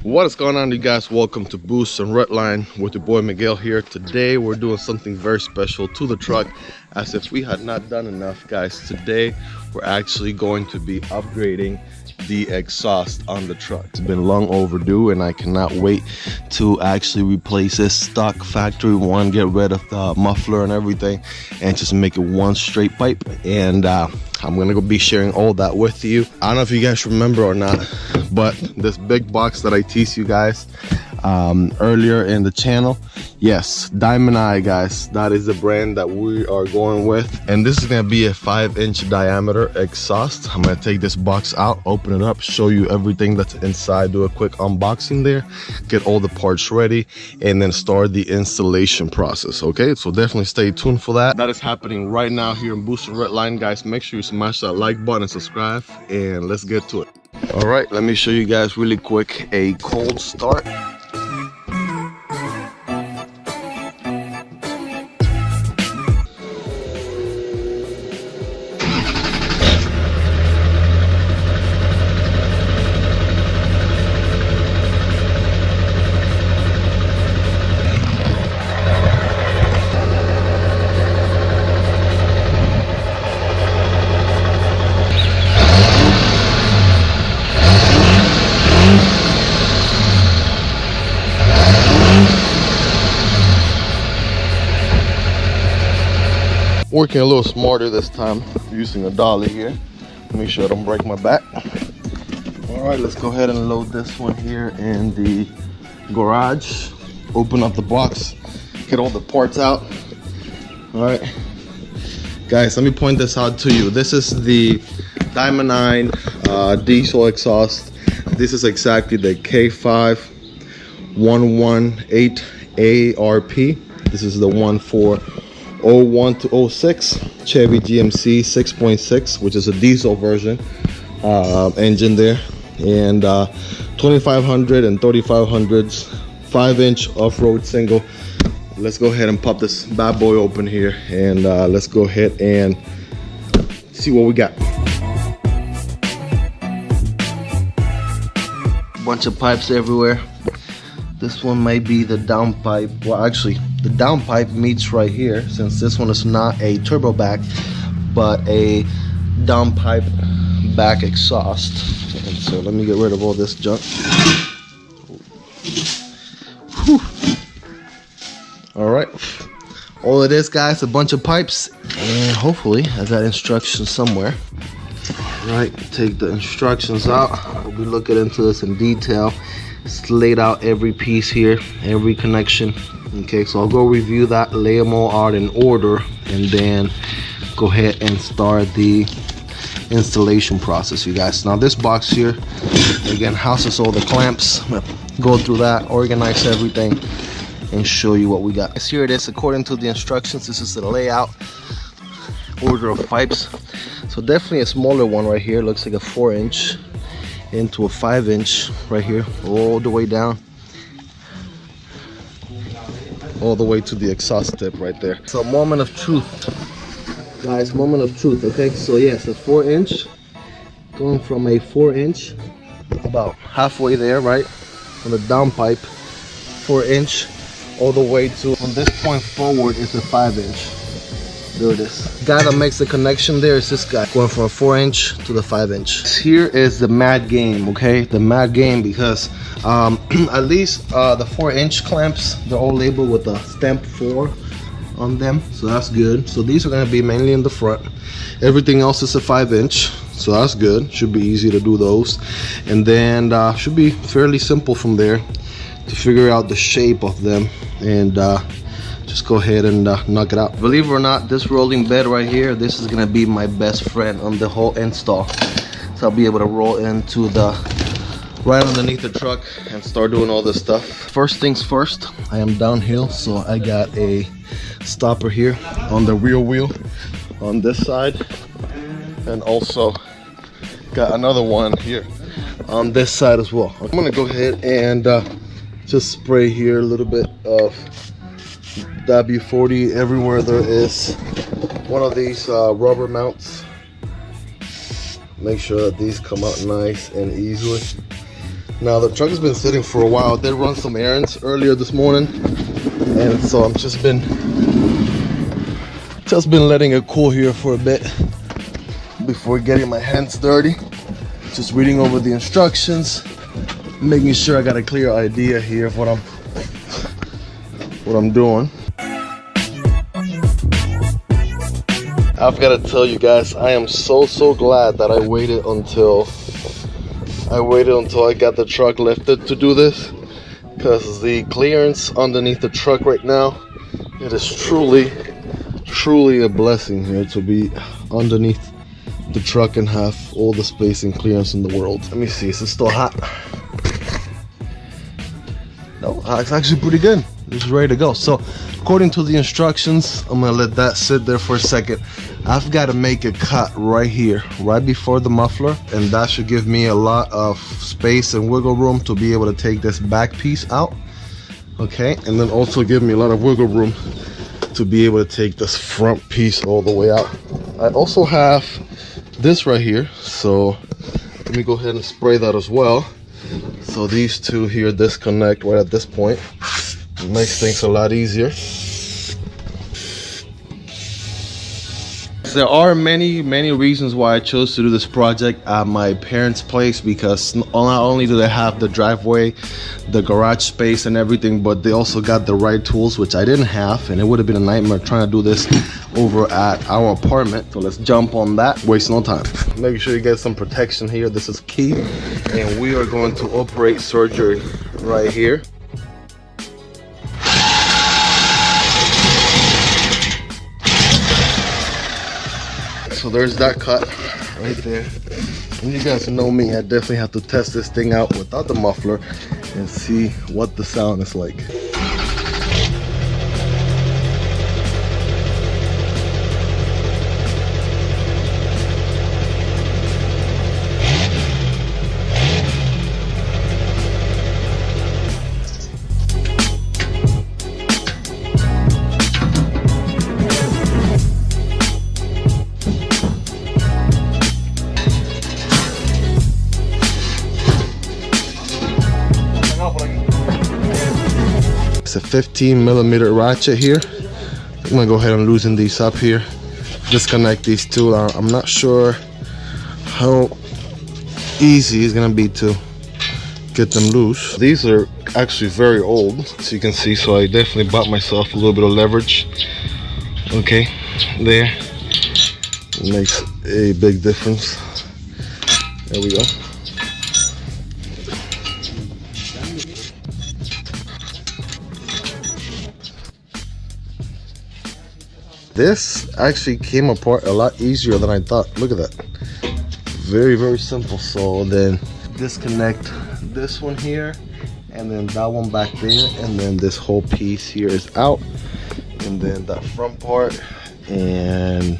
What is going on, you guys? Welcome to Boost and Redline with your boy Miguel here. Today we're doing something very special to the truck, as if we had not done enough, guys. Today we're actually going to be upgrading the exhaust on the truck. It's been long overdue and I cannot wait to actually replace this stock factory one, get rid of the muffler and everything, and just make it one straight pipe. And I'm gonna go be sharing all that with you. I don't know if you guys remember or not, but this big box that I teased you guys earlier in the channel, yes, Diamond Eye, guys, that is the brand that we are going with. And this is gonna be a 5-inch diameter exhaust. I'm gonna take this box out, open it up, show you everything that's inside, do a quick unboxing there, get all the parts ready, and then start the installation process. Okay, so definitely stay tuned for that. That is happening right now here in Boost and Redline, guys. Make sure you smash that like button and subscribe, and let's get to it. All right, let me show you guys really quick a cold start. Working a little smarter this time, using a dolly here. Make sure I don't break my back. All right, let's go ahead and load this one here in the garage. Open up the box, get all the parts out. All right, guys, let me point this out to you. This is the Diamond Eye diesel exhaust. This is exactly the K5118 ARP. This is the one for 01 to 06 Chevy GMC 6.6, which is a diesel version engine there, and 2500 and 3500s 5-inch off-road single. Let's go ahead and pop this bad boy open here, and let's go ahead and see what we got. Bunch of pipes everywhere. This one may be the down pipe. Well, actually, the down pipe meets right here, since this one is not a turbo back, but a down pipe back exhaust. And so let me get rid of all this junk. Whew. All right, all it is, guys, a bunch of pipes, and hopefully I got instructions somewhere. All right, take the instructions out. We'll be looking into this in detail. It's laid out every piece here, every connection. Okay, so I'll go review that, lay them all out in order, and then go ahead and start the installation process, you guys. Now this box here, again, houses all the clamps. I'm gonna go through that, organize everything, and show you what we got. So here it is, according to the instructions. This is the layout, order of pipes. So definitely a smaller one right here, looks like a 4-inch into a 5-inch right here, all the way down, all the way to the exhaust tip right there. So moment of truth, guys, moment of truth. Okay, so yes, a 4-inch, going from a 4-inch about halfway there, right, on the down pipe, 4-inch, all the way to, from this point forward, is a 5-inch. There it is. Guy that makes the connection there is this guy, going from a 4-inch to the 5-inch. Here is the mad game, okay? The mad game, because at least the 4-inch clamps, they're all labeled with a stamp 4 on them, so that's good. So these are going to be mainly in the front. Everything else is a 5-inch, so that's good. Should be easy to do those, and then should be fairly simple from there to figure out the shape of them, and just go ahead and knock it out. Believe it or not, this rolling bed right here, this is gonna be my best friend on the whole install. So I'll be able to roll into the right underneath the truck and start doing all this stuff. First things first, I am downhill, so I got a stopper here on the rear wheel on this side, and also got another one here on this side as well. I'm gonna go ahead and just spray here a little bit of W40 everywhere there is one of these rubber mounts. Make sure that these come out nice and easily. Now the truck has been sitting for a while. I did run some errands earlier this morning, and so I'm just been letting it cool here for a bit before getting my hands dirty. Just reading over the instructions, making sure I got a clear idea here of what I'm doing. I've got to tell you guys, I am so glad that I waited until I got the truck lifted to do this, because the clearance underneath the truck right now, it is truly a blessing here to be underneath the truck and have all the space and clearance in the world. Let me see, is it still hot? No, it's actually pretty good. It's ready to go. So according to the instructions, I'm gonna let that sit there for a second. I've got to make a cut right here, right before the muffler, and that should give me a lot of space and wiggle room to be able to take this back piece out. Okay, and then also give me a lot of wiggle room to be able to take this front piece all the way out. I also have this right here, so let me go ahead and spray that as well. So these two here disconnect right at this point. It makes things a lot easier. There are many reasons why I chose to do this project at my parents' place, because not only do they have the driveway, the garage space and everything, but they also got the right tools, which I didn't have, and it would have been a nightmare trying to do this over at our apartment. So let's jump on that, waste no time. Make sure you get some protection here. This is key, and we are going to operate surgery right here. So there's that cut right there. And you guys know me, I definitely have to test this thing out without the muffler and see what the sound is like. It's a 15mm ratchet here. I'm gonna go ahead and loosen these up here. Disconnect these two. I'm not sure how easy it's gonna be to get them loose. These are actually very old, as you can see, so I definitely bought myself a little bit of leverage. Okay, there. It makes a big difference. There we go. This actually came apart a lot easier than I thought. Look at that. Very simple. So then disconnect this one here, and then that one back there, and then this whole piece here is out, and then that front part, and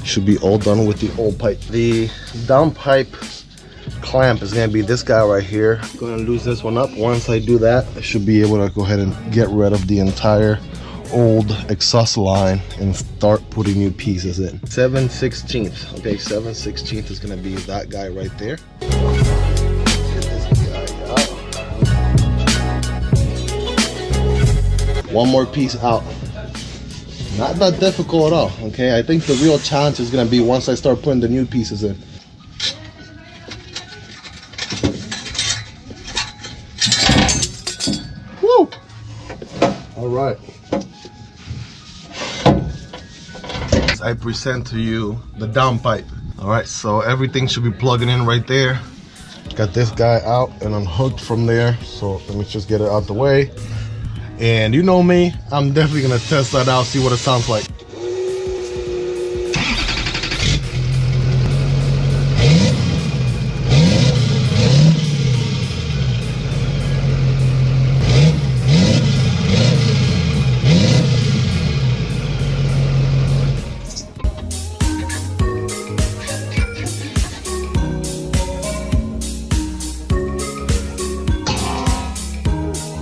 should be all done with the old pipe. The down pipe clamp is going to be this guy right here. I'm going to lose this one up. Once I do that, I should be able to go ahead and get rid of the entire old exhaust line and start putting new pieces in. 7/16. Okay, 7/16 is going to be that guy right there. Get this guy out. One more piece out. Not that difficult at all. Okay, I think the real challenge is going to be once I start putting the new pieces in. Woo! All right. I present to you the down pipe. All right, so everything should be plugging in right there. Got this guy out and unhooked from there, so let me just get it out the way. And you know me, I'm definitely gonna test that out, see what it sounds like.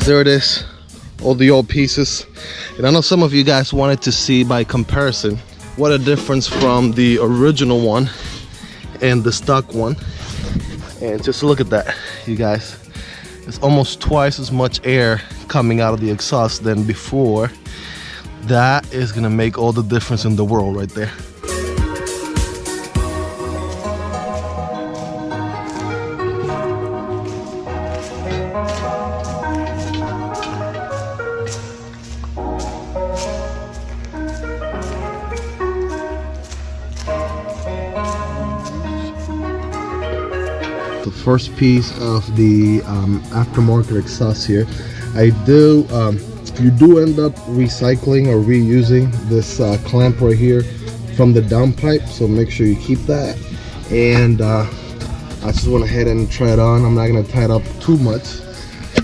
There it is, all the old pieces. And I know some of you guys wanted to see by comparison what a difference from the original one and the stock one. And just look at that, you guys. It's almost twice as much air coming out of the exhaust than before. That is gonna make all the difference in the world right there. The first piece of the aftermarket exhaust here, you do end up recycling or reusing this clamp right here from the downpipe, so make sure you keep that. And I just went ahead and try it on. I'm not going to tie it up too much,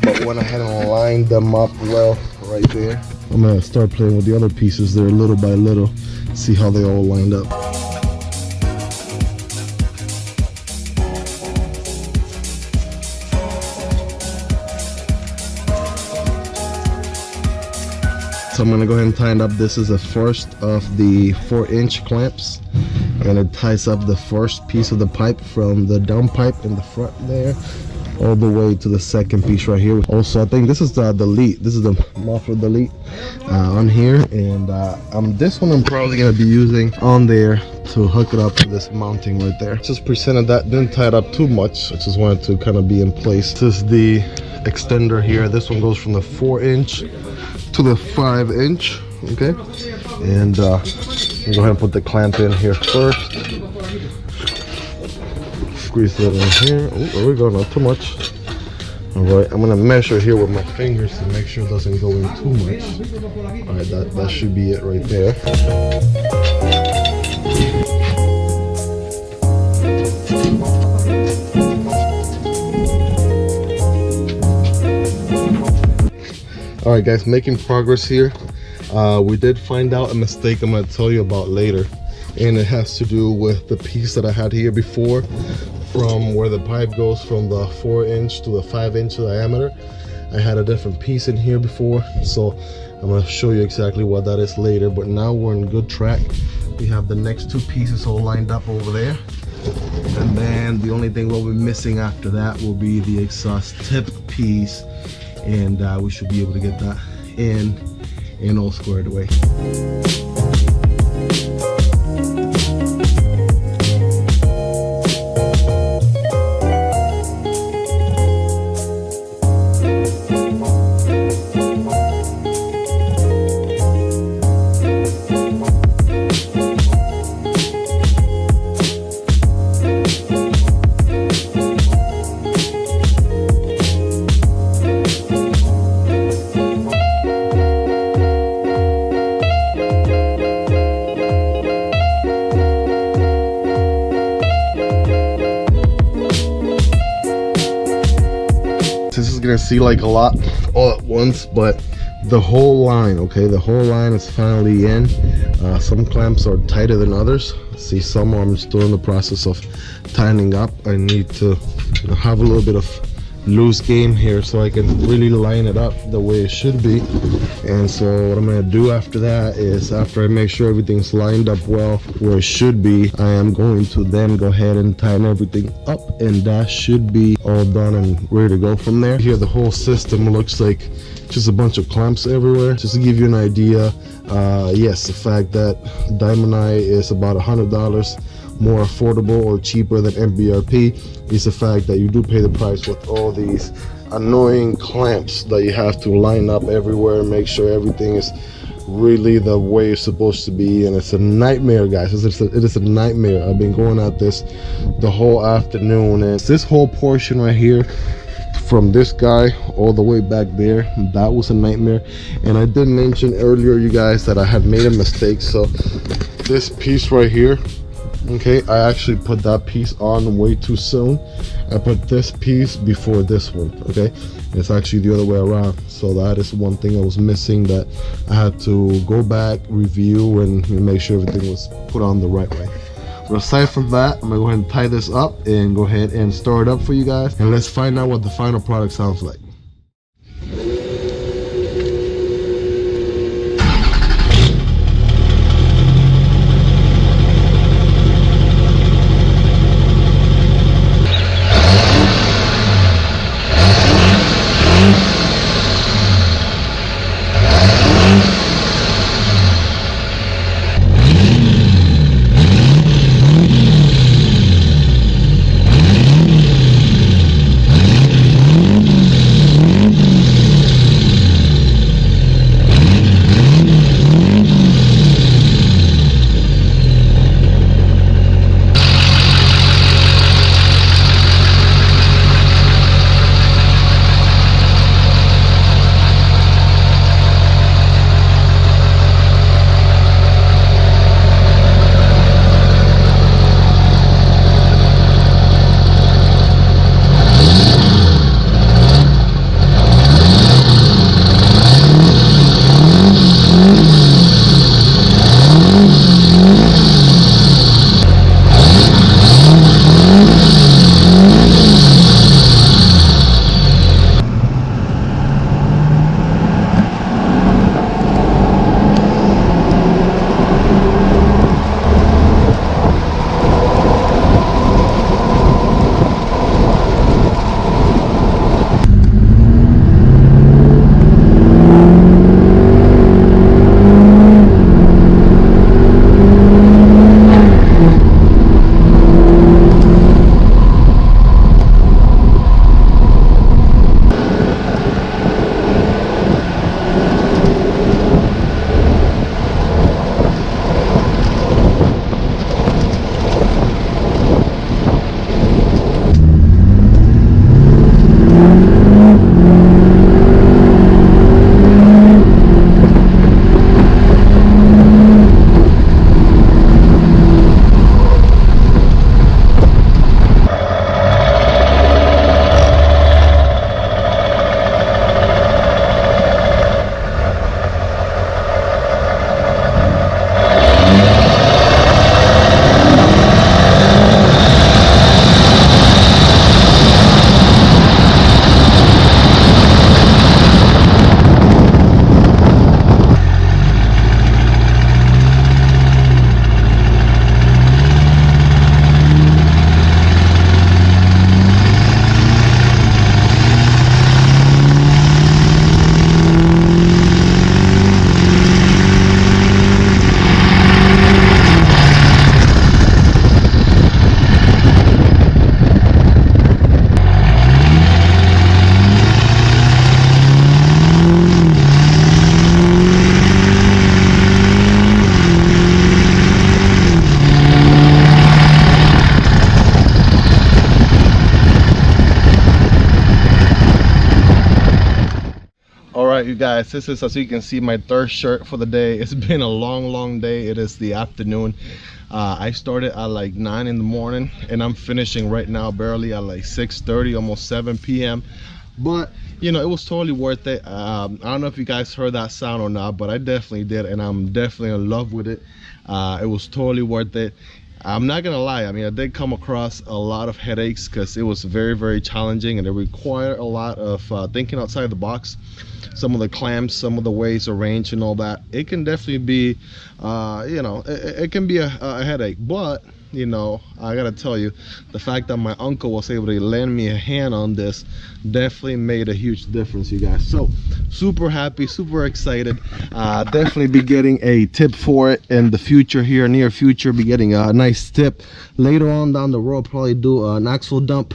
but went ahead and lined them up well right there. I'm going to start playing with the other pieces there little by little, see how they all lined up. So I'm gonna go ahead and tighten up. This is the first of the 4-inch clamps, and it ties up the first piece of the pipe from the downpipe in the front there all the way to the second piece right here. Also, I think this is the delete. This is the muffler delete on here, and this one I'm probably gonna be using on there to hook it up to this mounting right there. Just presented that, didn't tie it up too much. I just wanted to kind of be in place. This is the extender here. This one goes from the 4-inch to the 5-inch, okay? And go ahead and put the clamp in here first. Squeeze that in here. Oh, there we go, not too much. All right, I'm gonna measure here with my fingers to make sure it doesn't go in too much. All right, that should be it right there. All right, guys, making progress here. We did find out a mistake I'm going to tell you about later, and it has to do with the piece that I had here before, from where the pipe goes from the 4-inch to the 5-inch diameter. I had a different piece in here before, so I'm going to show you exactly what that is later. But now we're in good track. We have the next two pieces all lined up over there, and then the only thing we'll be missing after that will be the exhaust tip piece, and we should be able to get that in and all squared away. This is gonna see like a lot all at once, but the whole line, okay, the whole line is finally in. Some clamps are tighter than others. See, some I'm still in the process of tightening up. I need to have a little bit of loose game here so I can really line it up the way it should be. And so what I'm going to do after that is, after I make sure everything's lined up well where it should be, I am going to then go ahead and tighten everything up, and that should be all done and ready to go from there. Here the whole system looks like just a bunch of clamps everywhere. Just to give you an idea, yes, the fact that Diamond Eye is about $100 more affordable or cheaper than MBRP is the fact that you do pay the price with all these annoying clamps that you have to line up everywhere and make sure everything is really the way it's supposed to be. And it's a nightmare, guys. It is a nightmare. I've been going at this the whole afternoon, and this whole portion right here from this guy all the way back there, that was a nightmare. And I did mention earlier, you guys, that I had made a mistake. So this piece right here, okay, I actually put that piece on way too soon. I put this piece before this one, okay? It's actually the other way around. So that is one thing I was missing that I had to go back, review, and make sure everything was put on the right way. But aside from that, I'm gonna go ahead and tie this up and go ahead and start it up for you guys, and let's find out what the final product sounds like. right, you guys, this is, as you can see, my third shirt for the day. It's been a long day. It is the afternoon. I started at like 9 in the morning and I'm finishing right now barely at like 6:30, almost 7 p.m. But you know, it was totally worth it. I don't know if you guys heard that sound or not, but I definitely did, and I'm definitely in love with it. It was totally worth it. I'm not gonna lie, I mean, I did come across a lot of headaches because it was very challenging, and it required a lot of thinking outside the box. Some of the clamps, some of the ways arranged and all that, it can definitely be you know, it can be a headache. But you know, I gotta tell you, the fact that my uncle was able to lend me a hand on this definitely made a huge difference, you guys. So super happy, super excited. Definitely be getting a tip for it in the future, here near future. Be getting a nice tip later on down the road. Probably do an axle dump,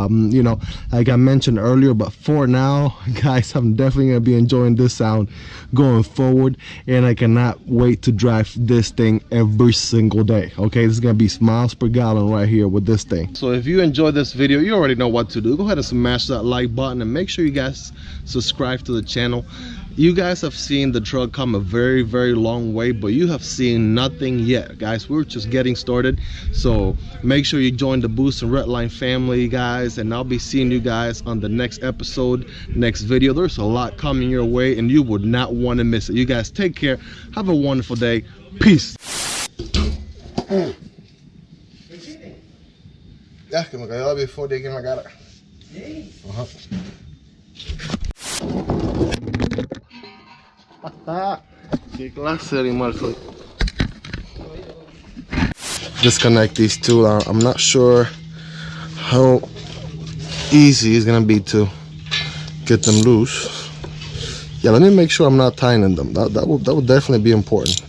you know, like I mentioned earlier. But for now, guys, I'm definitely gonna be enjoying this sound going forward, and I cannot wait to drive this thing every single day. Okay, this is gonna be miles per gallon right here with this thing. So if you enjoyed this video, you already know what to do. Go ahead and smash that like button, and make sure you guys subscribe to the channel. You guys have seen the truck come a very long way, but you have seen nothing yet, guys. We're just getting started. So make sure you join the Boost and Redline family, guys, and I'll be seeing you guys on the next episode, next video. There's a lot coming your way and you would not want to miss it. You guys take care, have a wonderful day, peace. Ya, que me cayó la before de que me cara. Qué clase de animal soy. Disconnect these two. I'm not sure how easy it's gonna be to get them loose. Yeah, let me make sure I'm not tying them. That would definitely be important.